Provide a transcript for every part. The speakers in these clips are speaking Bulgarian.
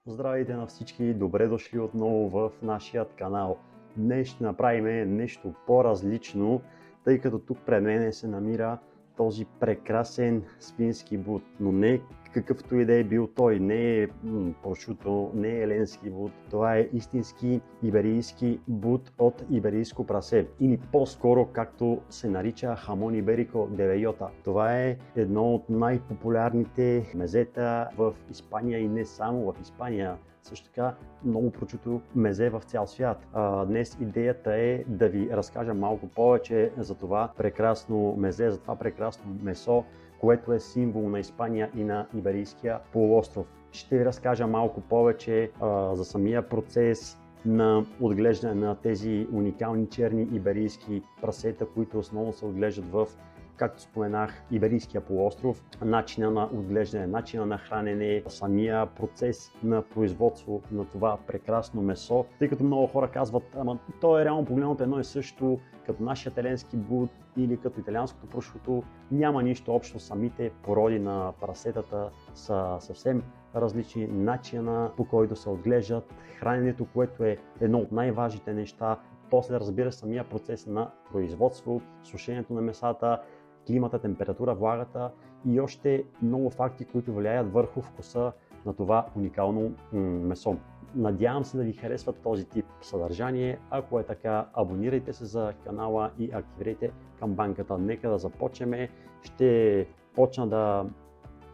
Здравейте на всички, добре дошли отново в нашия канал. Днес ще направим нещо по-различно, тъй като тук пред мен се намира този прекрасен свински бут, но не какъвто и да е бил той, не е прошуто, не е еленски бут, това е истински иберийски бут от иберийско прасе, или по-скоро както се нарича хамон иберико де бейота. Това е едно от най-популярните мезета в Испания и не само в Испания. Също така много прочуто мезе в цял свят. Днес идеята е да ви разкажа малко повече за това прекрасно мезе, за това прекрасно месо, което е символ на Испания и на Иберийския полуостров. Ще ви разкажа малко повече за самия процес на отглеждане на тези уникални черни иберийски прасета, които основно се отглеждат в, както споменах, Иберийския полуостров, начина на отглеждане, начина на хранене, самия процес на производство на това прекрасно месо, тъй като много хора казват, ама то е реално погледнато едно и също, като нашия италиански бут или като италианското прошуто, няма нищо общо, самите породи на прасетата са съвсем различни, начина по който се отглеждат, храненето, което е едно от най-важните неща, после разбира самия процес на производство, сушенето на месата, климата, температура, влагата и още много факти, които влияят върху вкуса на това уникално месо. Надявам се да ви харесват този тип съдържание. Ако е така, абонирайте се за канала и активирайте камбанката. Нека да започнем. Ще почна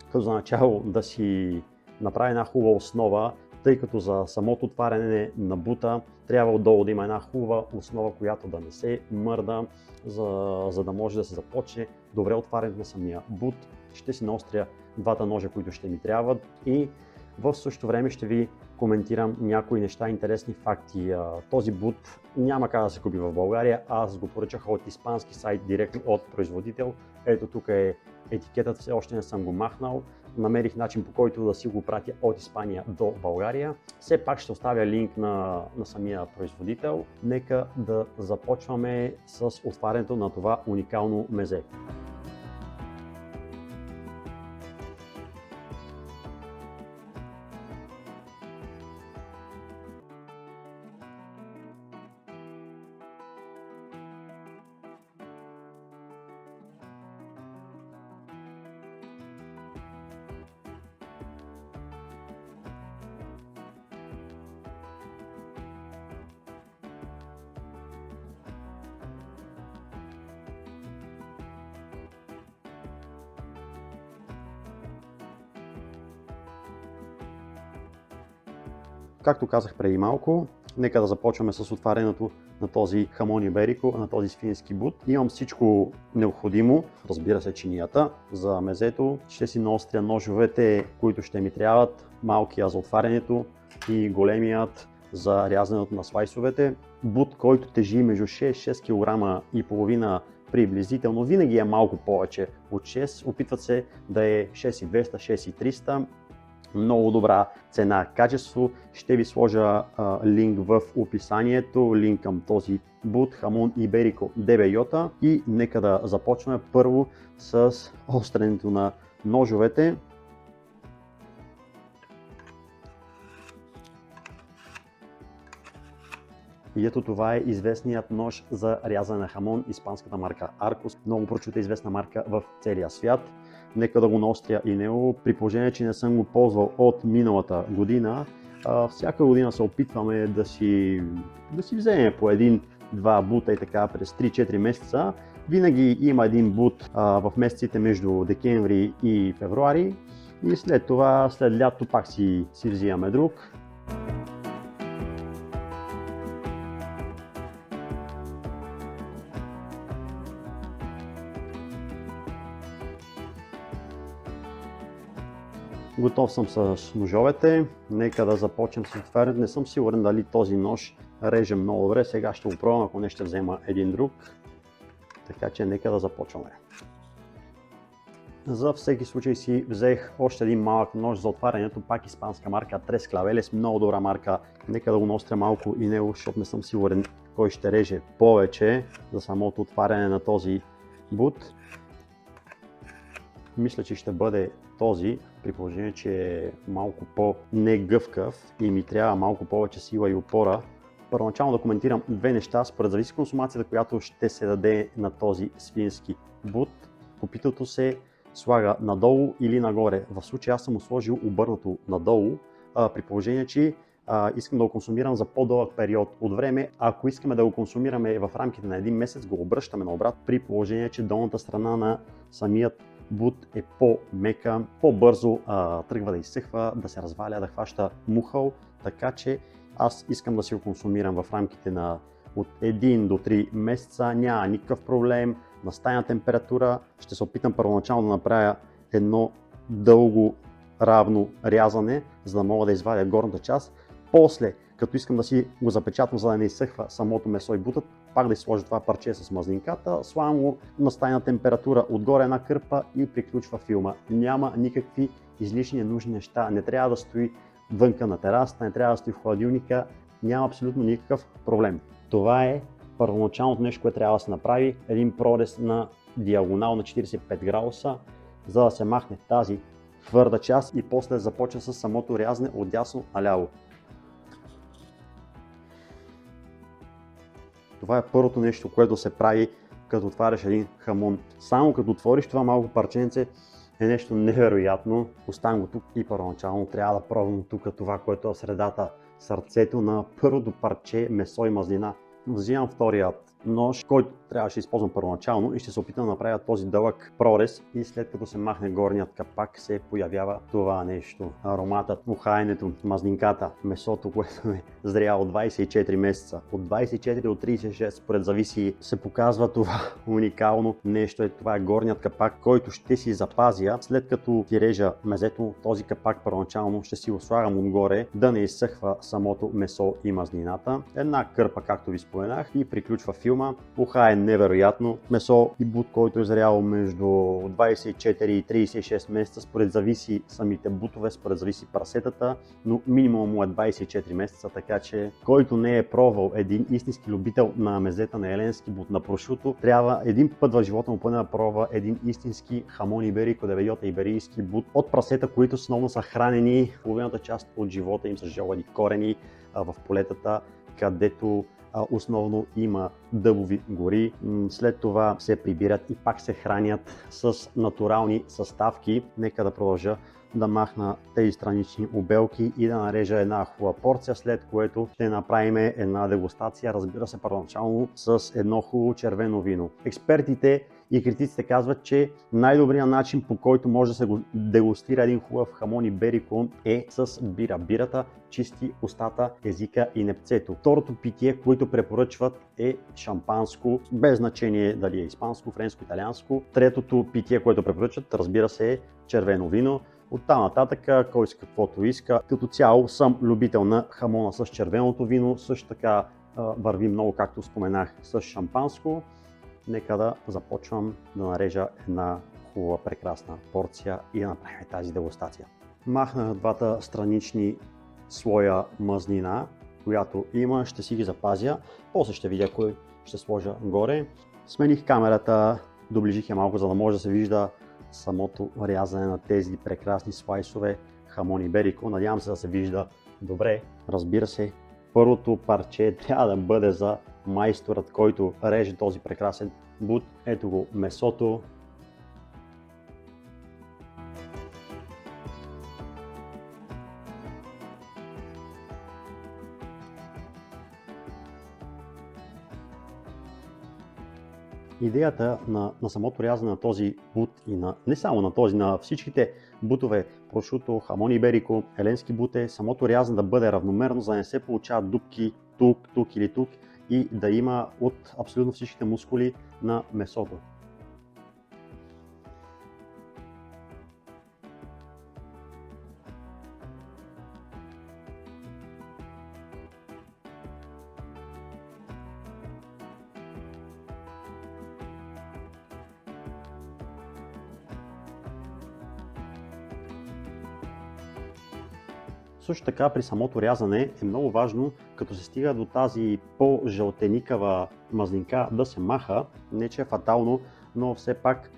като за начало да си направя една хубава основа, тъй като за самото отваряне на бута трябва отдолу да има една хубава основа, която да не се мърда, за да може да се започне добре отварянето на самия бут. Ще си наостря двата ножа, които ще ми трябват, и в същото време ще ви коментирам някои неща, интересни факти. Този бут няма как да се купи в България, аз го поръчах от испански сайт, директно от производител. Ето тук е етикетът, все още не съм го махнал. Намерих начин, по който да си го пратя от Испания до България. Все пак ще оставя линк на самия производител. Нека да започваме с отварянето на това уникално мезе. Както казах преди малко, нека да започваме с отварянето на този хамон иберико, на този свински бут. Имам всичко необходимо, разбира се, чинията за мезето. Ще си наостря ножовете, които ще ми трябват, малкия за отварянето и големият за рязането на слайсовете. Бут, който тежи между 6 кг и половина приблизително, винаги е малко повече от 6, опитват се да е 6200, 6300. Много добра цена, качество. Ще ви сложа линк в описанието, линк към този бут хамон иберико де бейота, и нека да започваме първо с остренето на ножовете. И ето това е известният нож за рязане на хамон, испанската марка Arcos, много прочута известна марка в целия свят. Нека да го наостря и него, при положение, че не съм го ползвал от миналата година. Всяка година се опитваме да си вземем по един-два бута и така през 3-4 месеца. Винаги има един бут в месеците между декември и февруари, и след това, след лято, пак си взимаме друг. Готов съм с ножовете, нека да започнем с отварянето. Не съм сигурен дали този нож реже много добре, сега ще го пробвам, ако не ще взема един друг. Така че нека да започваме. За всеки случай си взех още един малък нож за отварянето, пак испанска марка Tres Claveles, много добра марка. Нека да го наостря малко и него, защото не съм сигурен кой ще реже повече за самото отваряне на този бут. Мисля, че ще бъде този. при положение, че е малко по-негъвкав и ми трябва малко повече сила и опора. Първоначално да коментирам две неща, според зависи консумацията, която ще се даде на този свински бут. Копитото се слага надолу или нагоре. В случая аз съм го сложил обърнато надолу, при положение, че искам да го консумирам за по-дълъг период от време. Ако искаме да го консумираме в рамките на един месец, го обръщаме на обрат, при положение, че долната страна на самият бут е по-мека, по-бързо тръгва да изсъхва, да се разваля, да хваща мухъл, така че аз искам да си го консумирам в рамките на от 1 до 3 месеца, няма никакъв проблем, на стайна температура. Ще се опитам първоначално да направя едно дълго равно рязане, за да мога да извадя горната част. После, като искам да си го запечатам, за да не изсъхва самото месо и бутът, пак да сложа това парче с мазнинката, слагам го на стайна температура, отгоре една кърпа и приключва филма. Няма никакви излишни ненужни неща, не трябва да стои вънка на терасата, не трябва да стои в хладилника, няма абсолютно никакъв проблем. Това е първоначалното нещо, което трябва да се направи, един прорез на диагонал на 45 градуса, за да се махне тази твърда част и после започва с самото рязане от дясно наляво. Това е първото нещо, което се прави, като отваряш един хамон. Само като отвориш това малко парченце е нещо невероятно. Оставям го тук и първоначално трябва да пробвам тук това, което е в средата, сърцето на първото парче месо и мазнина. Взимам вторият нож, който трябваше да използвам първоначално и ще се опитам да направя този дълъг прорез и след като се махне горният капак се появява това нещо. Ароматът, ухаенето, мазнинката, месото, което е зряло 24 месеца. От 24 до 36, според зависи, се показва това уникално нещо. Това е горният капак, който ще си запазя. След като ти режа мезето, този капак първоначално ще си го слагам отгоре, да не изсъхва самото месо и мазнината. Една кърпа, както ви споменах, и приключва филма. Уха е невероятно. Месо и бут, който е зряло между 24 и 36 месеца, според зависи самите бутове, според зависи прасетата, но минимум му е 24 месеца, така че който не е пробвал, един истински любител на мезета, на еленски бут, на прошуто, трябва един път в живота му поне да пробва един истински хамон иберико, девейота иберийски бут от прасета, които основно са хранени половината част от живота им с желани корени в полетата, където основно има дъбови гори. След това се прибират и пак се хранят с натурални съставки. Нека да продължа да махна тези странични обелки и да нарежа една хубава порция, след което ще направим една дегустация, разбира се, първоначално с едно хубаво червено вино. Експертите и критиците казват, че най-добрият начин, по който може да се дегустира един хубав хамон иберико е с бира. Бирата чисти устата, езика и непцето. Второто питие, което препоръчват, е шампанско, без значение дали е испанско, френско, италианско. Третото питие, което препоръчват, разбира се, е червено вино. Оттам нататък, кой иска каквото иска. Като цяло съм любител на хамона с червеното вино, също така върви много, както споменах, с шампанско. Нека да започвам да нарежа една хубава, прекрасна порция и да направим тази дегустация. Махнах двата странични слоя мазнина, която има, ще си ги запазя. После ще видя кой ще сложа горе. Смених камерата, доближих я малко, за да може да се вижда самото рязане на тези прекрасни слайсове хамон иберико. Надявам се да се вижда добре. Разбира се, първото парче трябва да бъде за майсторът, който реже този прекрасен бут. Ето го месото. Идеята на самото рязане на този бут и не само на този, на всичките бутове, прошуто, хамон иберико, еленски бут е самото рязане да бъде равномерно, за да не се получават дупки тук или тук и да има от абсолютно всичките мускули на месото. Също така при самото рязане е много важно, като се стига до тази по-жълтеникава мазнинка, да се маха. Не че е фатално, но все пак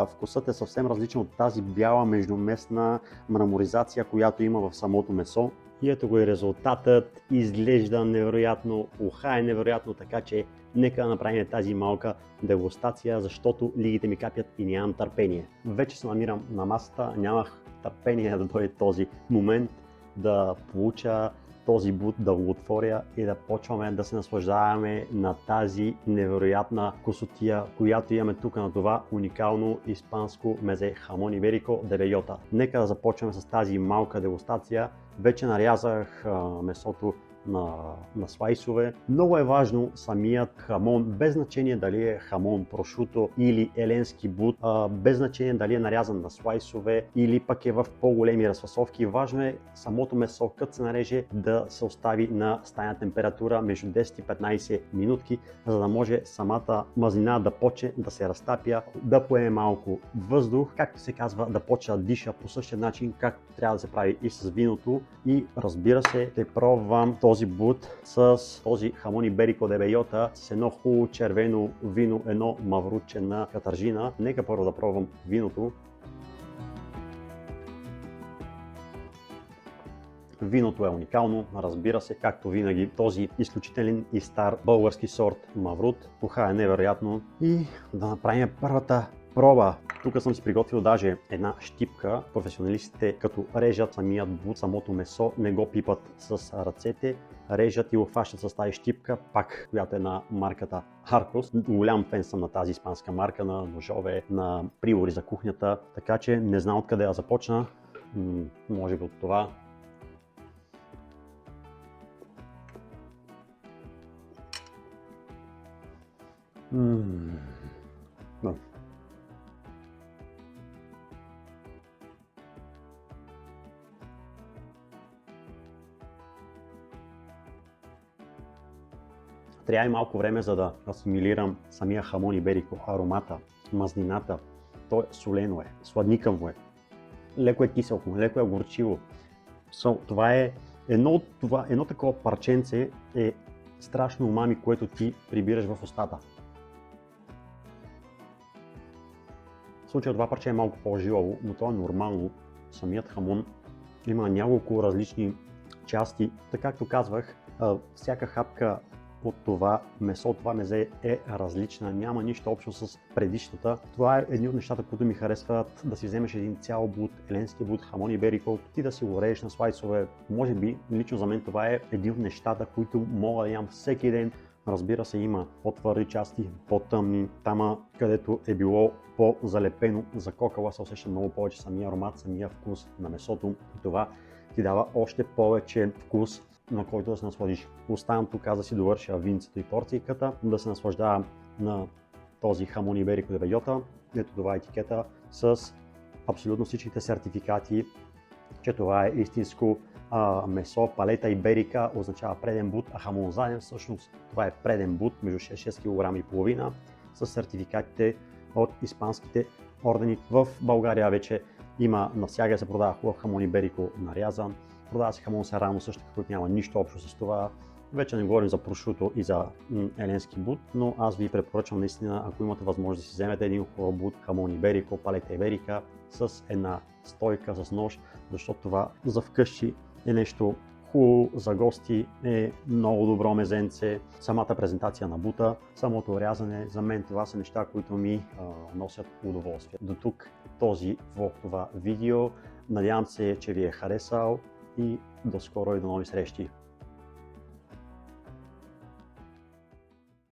Вкусът е съвсем различен от тази бяла междуместна мраморизация, която има в самото месо. И ето го и резултатът. Изглежда невероятно, уха е невероятно, така че нека да направим тази малка дегустация, защото лигите ми капят и нямам търпение. Вече се намирам на масата, нямах търпение да дойде този момент, да получа този бут, да го отворя и да почваме да се наслаждаваме на тази невероятна вкусотия, която имаме тук на това уникално испанско мезе хамон иберико де бейота. Нека да започнем с тази малка дегустация. Вече нарязах месото на слайсове. Много е важно самият хамон, без значение дали е хамон прошуто или еленски бут, без значение дали е нарязан на слайсове или пък е в по-големи разфасовки. Важно е самото месо, като се нареже, да се остави на стайна температура между 10 и 15 минутки, за да може самата мазнина да почне да се разтапя, да поеме малко въздух, както се казва, да почне да диша по същия начин, както трябва да се прави и с виното. И разбира се, ще пробвам този бут с този хамон иберико де бейота с едно хубаво червено вино, едно мавруче на катаржина. Нека първо да пробвам виното. Виното е уникално, разбира се, както винаги, този изключителен и стар български сорт Маврут. Уха е невероятно. И да направим първата проба. Тук съм си приготвил даже една щипка. Професионалистите, като режат самият бут, самото месо, не го пипат с ръцете, режат и го хващат с тази щипка, пак която е на марката Arcos. Голям фен съм на тази испанска марка, на ножове, на прибори за кухнята, така че не знам откъде да започна. Може би от това. Трябва и малко време, за да асимилирам самия хамон иберико, аромата, мазнината. То е солено е, сладникаво е, леко е киселко, леко е горчиво. Това е едно такова парченце е страшно умами, което ти прибираш в устата. В случая това парче е малко по-жилаво, но това е нормално. Самият хамон има няколко различни части. Така както казвах, всяка хапка от това месо, това мезе е различна, няма нищо общо с предишната. Това е едни от нещата, които ми харесват, да си вземеш един цял бут, еленски бут, хамон иберико, ти да си го режеш на слайсове. Може би, лично за мен това е един от нещата, които мога да ям всеки ден. Разбира се, има по-твърди части, по-тъмни, там където е било по-залепено, закокала се усеща много повече самия аромат, самия вкус на месото и това ти дава още повече вкус, на който да се насладиш. Оставам тук аз да си довърша винцето и порцийката, да се наслаждавам на този хамон иберико де бейота. Ето това е етикета с абсолютно всичките сертификати, че това е истинско месо. Палета иберика означава преден бут, а хамон заден всъщност това е преден бут между 6 кг и половина с сертификатите от испанските ордени. В България вече има, навсякъде се продава хубав хамон иберико нарязан. Продава се хамон серано също, който няма нищо общо с това. Вече не говорим за прошуто и за еленски бут, но аз ви препоръчвам наистина, ако имате възможност да си вземете един хубав бут, хамон иберико, палета иберика с една стойка, с нож, защото това за вкъщи е нещо хубаво, за гости е много добро мезенце. Самата презентация на бута, самото рязане, за мен това са неща, които ми носят удоволствие. До тук този влог, това видео. Надявам се, че ви е харесал и до скоро и до нови срещи.